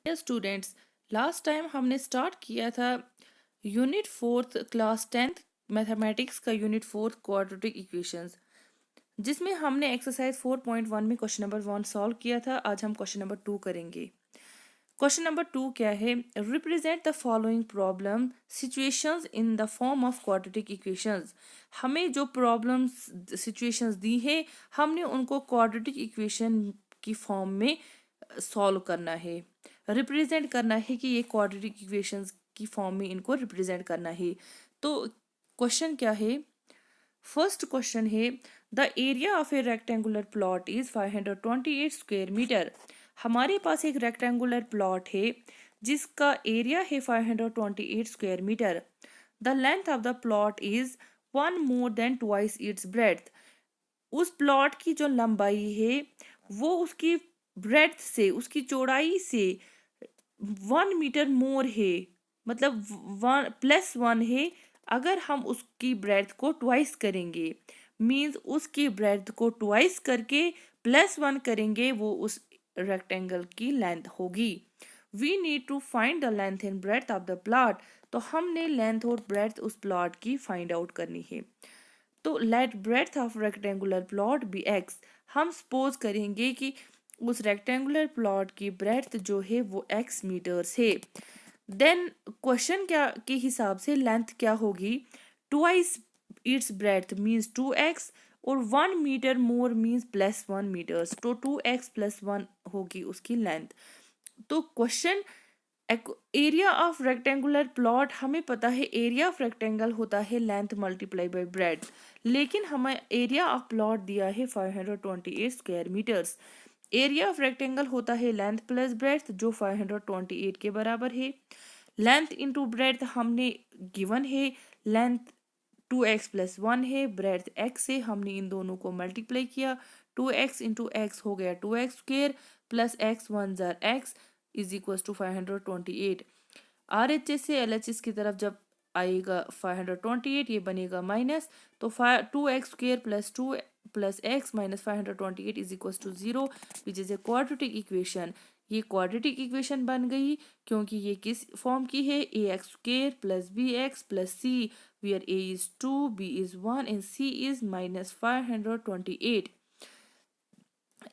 Dear students, last time हमने start किया था unit fourth class 10th mathematics का यूनिट फोर्थ क्वाड्रेटिक इक्वेशंस, जिसमें हमने एक्सरसाइज 4.1 में क्वेश्चन नंबर 1 सॉल्व किया था। आज हम क्वेश्चन नंबर 2 करेंगे। क्वेश्चन नंबर 2 क्या है? Represent the following problem situations in the form of quadratic equations. हमें जो प्रॉब्लम्स सिचुएशंस दी है, हमने उनको क्वाड्रेटिक इक्वेशन की फॉर्म में सॉल्व करना है, रिप्रेजेंट करना है कि ये क्वाड्रेटिक इक्वेशंस की फॉर्म में इनको रिप्रेजेंट करना है। तो क्वेश्चन क्या है? फर्स्ट क्वेश्चन है, the area of a rectangular plot is 528 square metre. हमारे पास एक रेक्टेंगुलर प्लॉट है जिसका एरिया है 528 square metre. The length of the plot is one more than twice its breadth. उस प्लॉट की जो लंबाई है वो उसकी ब्रेड्थ से, उसकी चौड़ाई से 1 मीटर मोर है, मतलब 1+1 है। अगर हम उसकी ब्रेड्थ को ट्वाइस करेंगे, मीन्स उसकी ब्रेड्थ को ट्वाइस करके +1 करेंगे, वो उस रेक्टेंगल की लेंथ होगी। We need to find the length and breadth of the plot. तो हमने लेंथ और ब्रेड्थ उस प्लॉट की फाइंड आउट करनी है। तो let breadth of rectangular plot be x. हम सपोज करेंगे कि उस रेक्टेंगुलर प्लॉट की ब्रेड्थ जो है वो x मीटर्स है। देन क्वेश्चन क्या के हिसाब से लेंथ क्या होगी? Twice its breadth means 2x, और 1 मीटर मोर मीन्स +1 मीटर्स, तो 2x+1 होगी उसकी लेंथ। तो question, area of rectangular plot, हमें पता है एरिया ऑफ रेक्टेंगल होता है लेंथ मल्टीप्लाई बाय ब्रेड्थ, लेकिन हमें एरिया ऑफ प्लॉट दिया है 528 square metres. Area of rectangle होता है लेंथ प्लस ब्रेड्थ, जो 528 के बराबर है। लेंथ इंटू ब्रेड्थ हमने गिवन है, लेंथ 2x+1 है, ब्रेड्थ x है, हमने इन दोनों को मल्टीप्लाई किया। 2x इंटू एक्स हो गया 2x स्क्वेयर, प्लस x 1 जार x is equal to 528। RHS से LHS की तरफ जब आएगा 528, ये बनेगा माइनस, तो 2x square plus 2 plus x minus 528 is equal to 0, which is a quadratic equation. ये क्वाड्रेटिक इक्वेशन बन गई क्योंकि ये किस फॉर्म की है? ax² plus bx plus c, where a is 2, b is 1 and c is minus 528।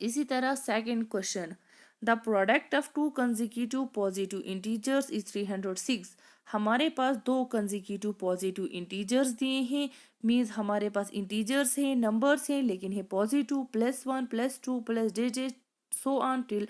इसी तरह second question, the product of to consecutive positive integers is 306। हमारे पास दो कंसेक्यूटिव पॉजिटिव इंटीजर्स दिए हैं, मीन्स हमारे पास इंटीजर्स हैं, नंबर्स हैं, लेकिन है positive, +1 +2 plus digit so on till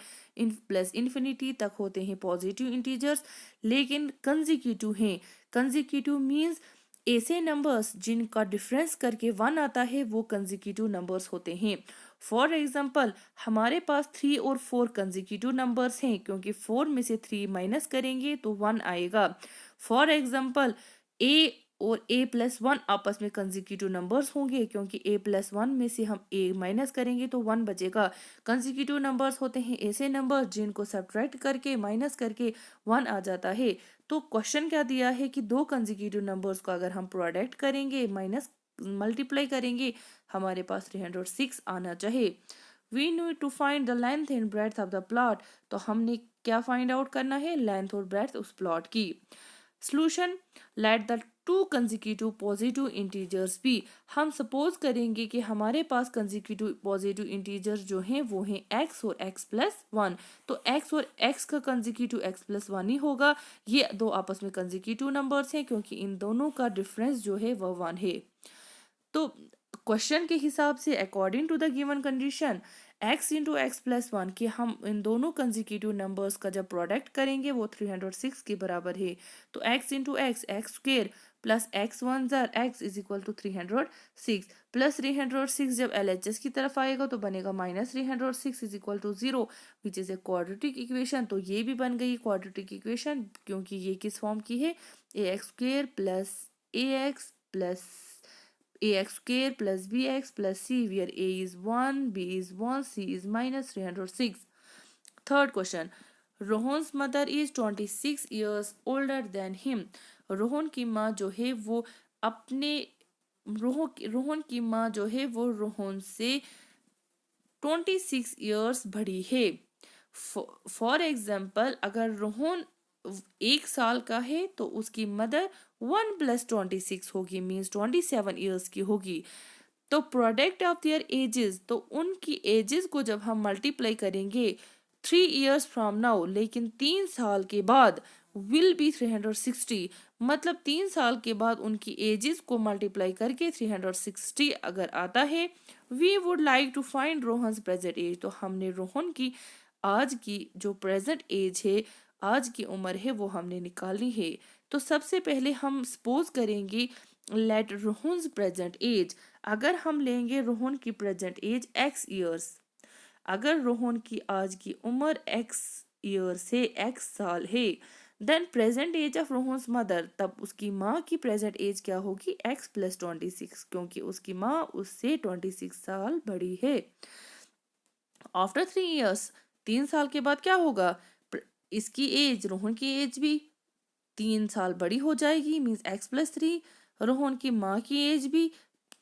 plus infinity तक होते हैं पॉजिटिव इंटीजर्स, लेकिन कंसेक्यूटिव हैं। कंसेक्यूटिव मीन्स ऐसे नंबर्स जिनका डिफरेंस करके 1 आता है, वो कंसेक्यूटिव नंबर्स होते हैं। फॉर एग्जाम्पल, हमारे पास 3 और 4 कंसेक्यूटिव नंबर्स हैं, क्योंकि 4 में से 3 माइनस करेंगे तो 1 आएगा। फॉर एग्जाम्पल, a और a+1 आपस में कंसेक्यूटिव नंबर्स होंगे, क्योंकि a+1 में से हम a माइनस करेंगे तो 1 बचेगा। कंसेक्यूटिव नंबर्स होते हैं ऐसे नंबर जिनको सब्ट्रैक्ट करके, माइनस करके 1 आ जाता है। तो क्वेश्चन क्या दिया है कि दो कंसेक्यूटिव नंबर्स को अगर हम प्रोडक्ट करेंगे, माइनस मल्टीप्लाई करेंगे, हमारे पास 306 आना चाहिए। We need to find the length and breadth of the plot. तो हमने क्या फाइंड आउट करना है? लेंथ और ब्रेड्थ उस प्लॉट की। Solution, let the two consecutive positive integers be. हम सपोज करेंगे कि हमारे पास कंसेक्यूटिव पॉजिटिव इंटीजर्स जो हैं वो हैं x और x+1। तो x और x का कंसेक्यूटिव x+1 ही होगा। ये दो आपस में कंसेक्यूटिव नंबर्स हैं, क्योंकि इन दोनों का डिफरेंस जो है वह 1 है। तो क्वेश्चन के हिसाब से according to the given condition, x into x+1 कि हम इन दोनों कंसेक्यूटिव नंबर्स का जब प्रोडक्ट करेंगे वो 306 के बराबर है। तो x into x square plus x 1 जार x is equal to 306, plus 306 जब LHS की तरफ आएगा तो बनेगा minus 306 is equal to 0, which is a quadratic equation. तो ये भी बन गई क्वाड्रेटिक इक्वेशन, क्योंकि ये किस फॉर्म की है? ax² plus ax plus ax² plus bx plus c, where a is 1, b is 1, c is minus 306. Third question, Rohan's mother is 26 years older than him। Rohan की माँ जो है वो अपने रोहन की माँ जो है वो रोहन से 26 years बड़ी है। फॉर एग्जाम्पल अगर रोहन 1 साल का है तो उसकी मदर 1 + 26 होगी, मीन्स 27 ईयर्स की होगी। तो प्रोडक्ट ऑफ देयर एजेस, तो उनकी एजेस को जब हम मल्टीप्लाई करेंगे 3 ईयर्स फ्रॉम नाउ, लेकिन 3 साल के बाद विल बी 360, मतलब 3 साल के बाद उनकी एजेस को मल्टीप्लाई करके 360 अगर आता है। We would like to find Rohan's present age, तो हमने रोहन की आज की जो प्रेजेंट एज है, आज की उम्र है, वो हमने निकालनी है। तो सबसे पहले हम सपोज करेंगे लेट रोहन्स प्रेजेंट एज, अगर हम लेंगे रोहन की प्रेजेंट एज x ईयर्स, अगर रोहन की आज की उम्र x ईयर से x साल है, then present age of Rohan's mother, तब उसकी माँ की प्रेजेंट एज क्या होगी x + 26, क्योंकि उसकी माँ उससे 26 साल बड़ी है। आफ्टर 3 ईयर्स, 3 साल के बाद क्या होगा, इसकी एज, रोहन की एज भी 3 साल बड़ी हो जाएगी, मीन्स x + 3। रोहन की माँ की एज भी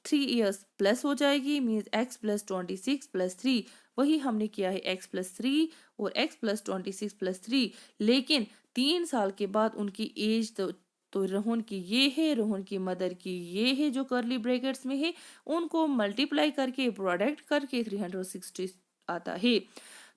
3 ईयर्स प्लस हो जाएगी, मीन्स x + 26 + 3। वही हमने किया है x + 3 और x + 26 + 3। लेकिन 3 साल के बाद उनकी एज तो रोहन की ये है, रोहन की मदर की ये है जो कर्ली ब्रैकेट्स में है, उनको मल्टीप्लाई करके प्रोडक्ट करके 360 आता है।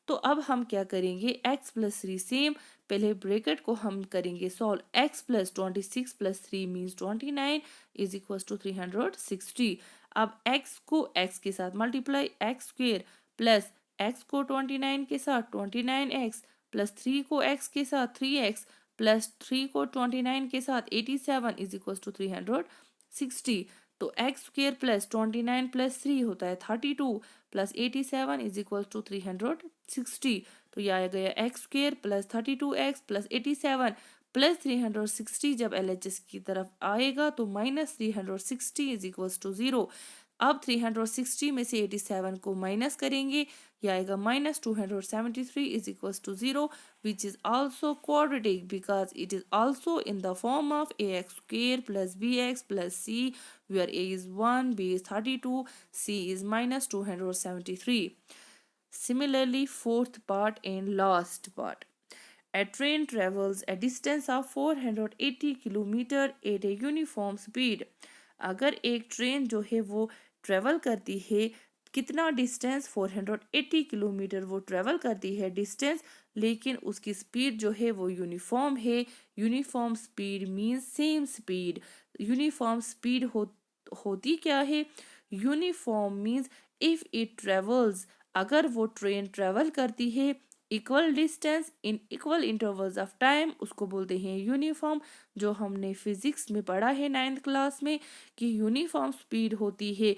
तो अब हम क्या करेंगे, x + 3 सेम, पहले ब्रैकेट को हम करेंगे solve, x + 26 + 3 means 29 is equal to 360। अब x को x के साथ मल्टीप्लाई, x² प्लस x को 29 के साथ 29x प्लस 3 को x के साथ 3x प्लस 3 को 29 के साथ 87 इज इक्वल टू 360। तो x² प्लस 29 प्लस 3 होता है 32 प्लस 87 इज इक्वल टू 360। तो यह आ गया x² plus 32x plus 87 plus 360, जब LHS की तरफ आएगा तो माइनस 360 इज इक्वल टू 0। अब 360 में से 87 को माइनस करेंगे, यह आएगा -273 is equal to 0, which is also quadratic because it is also in the form of ax² plus bx plus c, where a is 1, b is 32, c is -273. Similarly, fourth part and last part. A train travels a distance of 480 kilometre at a uniform speed. अगर एक train जो है वो travel करती है, कितना distance, 480 kilometre वो travel करती है डिस्टेंस, लेकिन उसकी स्पीड जो है वो यूनिफॉर्म है। Uniform speed means same speed. Uniform speed होती क्या है, uniform means if it travels, अगर वो ट्रेन ट्रेवल करती है equal distance in equal intervals of time, उसको बोलते हैं यूनिफॉर्म। जो हमने फिजिक्स में पढ़ा है 9th क्लास में कि यूनिफॉर्म स्पीड होती है,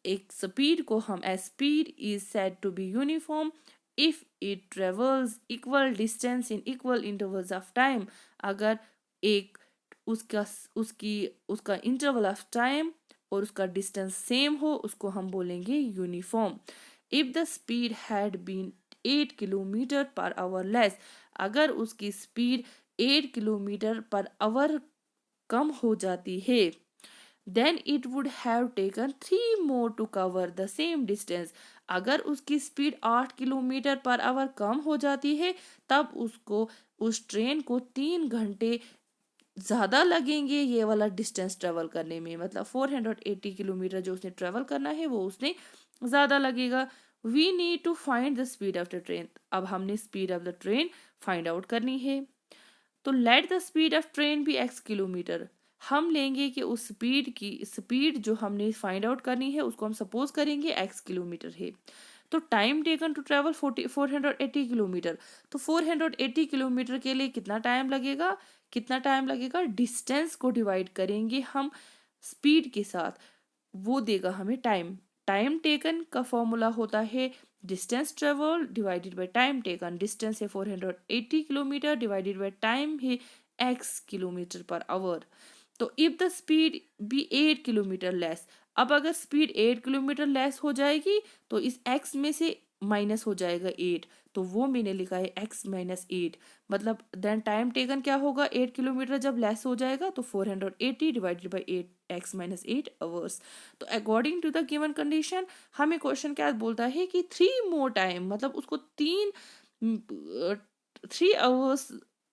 एक स्पीड को हम as speed is said to be uniform if it travels equal distance in equal intervals of time. अगर एक उसका उसकी उसका इंटरवल ऑफ टाइम और उसका डिस्टेंस सेम हो, उसको हम बोलेंगे uniform. If the speed had been 8 kilometre per hour less, अगर उसकी स्पीड 8 किलोमीटर पर आवर कम हो जाती है, then it would have taken 3 more to cover the same distance। अगर उसकी स्पीड 8 किलोमीटर पर आवर कम हो जाती है, तब उसको उस ट्रेन को 3 घंटे ज़्यादा लगेंगे ये वाला डिस्टेंस ट्रेवल करने में, मतलब 480 किलोमीटर जो उसने ट्रेवल करना है वो उसने ज़्यादा लगेगा। We need to find the speed of the train, अब हमने speed of the train find out करनी है। तो let the speed of train भी x किलोमीटर, हम लेंगे कि उस स्पीड जो हमने फाइंड आउट करनी है उसको हम सपोज करेंगे x किलोमीटर है। तो time taken to travel 480 kilometre, तो 480 किलोमीटर के लिए कितना टाइम लगेगा, कितना टाइम लगेगा, डिस्टेंस को डिवाइड करेंगे हम स्पीड के साथ, वो देगा हमें टाइम। टाइम टेकन का फॉर्मूला होता है distance travel divided by time taken. Distance है 480 किलोमीटर डिवाइडेड बाय टाइम है x किलोमीटर पर आवर। तो if the speed be 8 kilometre less, अब अगर स्पीड 8 किलोमीटर लेस हो जाएगी तो इस x में से माइनस हो जाएगा 8, तो वो मैंने लिखा है x - 8, मतलब देन टाइम टेकन क्या होगा, 8 किलोमीटर जब लेस हो जाएगा तो 480 डिवाइडेड बाई 8 x - 8 आवर्स। तो according to the given condition हमें क्वेश्चन क्या बोलता है कि 3 मोर टाइम, मतलब उसको 3 3 आवर्स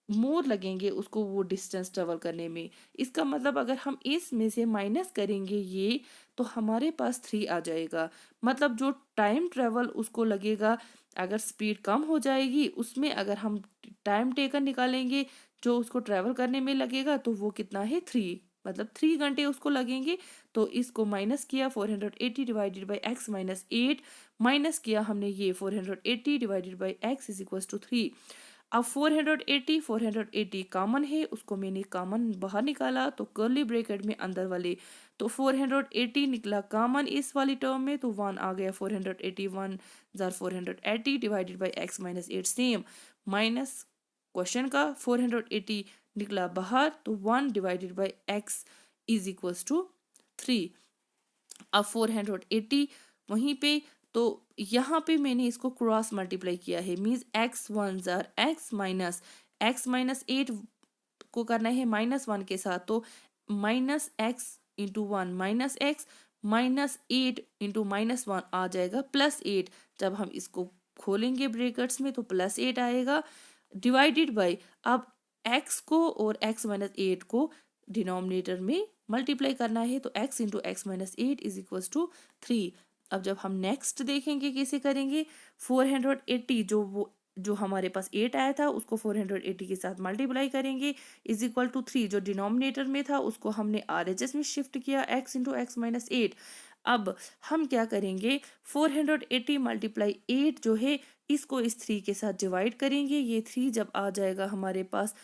मोर लगेंगे उसको वो डिस्टेंस ट्रेवल करने में। इसका मतलब अगर हम इसमें से माइनस करेंगे ये, तो हमारे पास 3 आ जाएगा। मतलब जो टाइम ट्रेवल उसको लगेगा, अगर स्पीड कम हो जाएगी उसमें, अगर हम टाइम टेकन निकालेंगे जो उसको ट्रेवल करने में लगेगा, तो वो कितना है 3, मतलब 3 घंटे उसको लगेंगे। तो इसको माइनस किया 480 divided by x minus 8, minus किया हमने ये 480 divided by x is equal to 3। अब 480 कॉमन है, उसको मैंने कॉमन बाहर निकाला, तो कर्ली ब्रैकेट में अंदर वाले, तो 480 निकला कॉमन इस वाली टर्म में, तो 1 आ गया 481 जार 480 divided by x minus 8 same, minus question का 480 निकला बाहर, तो 1 divided by x is equals to 3। अब 480 वहीं पे, तो यहाँ पे मैंने इसको क्रॉस मल्टीप्लाई किया है, means x one jar x minus 8 को करना है -1 के साथ, तो minus x into one minus 8 into -1 आ जाएगा +8। जब हम इसको खोलेंगे ब्रैकेट्स में तो +8 आएगा, डिवाइडेड बाय, अब x को और x माइनस 8 को डिनोमिनेटर में मल्टीप्लाई करना है, तो x into x minus 8 is equals to 3। अब जब हम नेक्स्ट देखेंगे कैसे करेंगे, 480 जो हमारे पास 8 आया था उसको 480 के साथ मल्टीप्लाई करेंगे, इज इक्वल टू 3। जो डिनोमिनेटर में था उसको हमने RHS में शिफ्ट किया, x इंटू एक्स माइनस 8। अब हम क्या करेंगे, 480 मल्टीप्लाई 8 जो है इसको इस 3 के साथ डिवाइड करेंगे। ये 3 जब आ जाएगा हमारे पास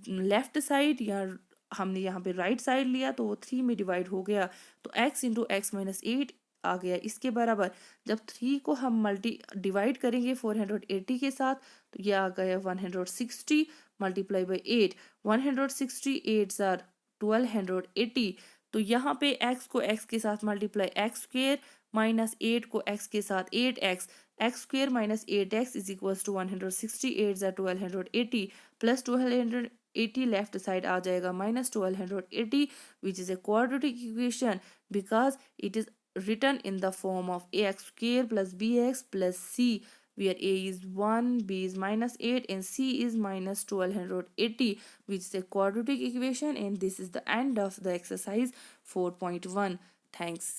लेफ्ट साइड, या हमने यहाँ पे राइट साइड लिया तो वो 3 में डिवाइड हो गया, तो x इंटू एक्स माइनस 8 आ गया इसके बराबर। जब 3 को हम मल्टी डिवाइड करेंगे 480 के साथ, तो ये आ गया 160 मल्टीप्लाई बाई 8, 160 8 जार 1280। तो यहाँ पे x को x के साथ मल्टीप्लाई एक्स स्क्वेयर, माइनस 8 को x के साथ 8x, X square minus 8x is equals to 160 8 जार 1280 प्लस 1280 लेफ्ट साइड आ जाएगा -1280, which is a quadratic equation because it is written in the form of ax square plus bx plus c, where a is 1, b is -8 and c is -1280, which is a quadratic equation. And this is the end of the exercise 4.1. Thanks.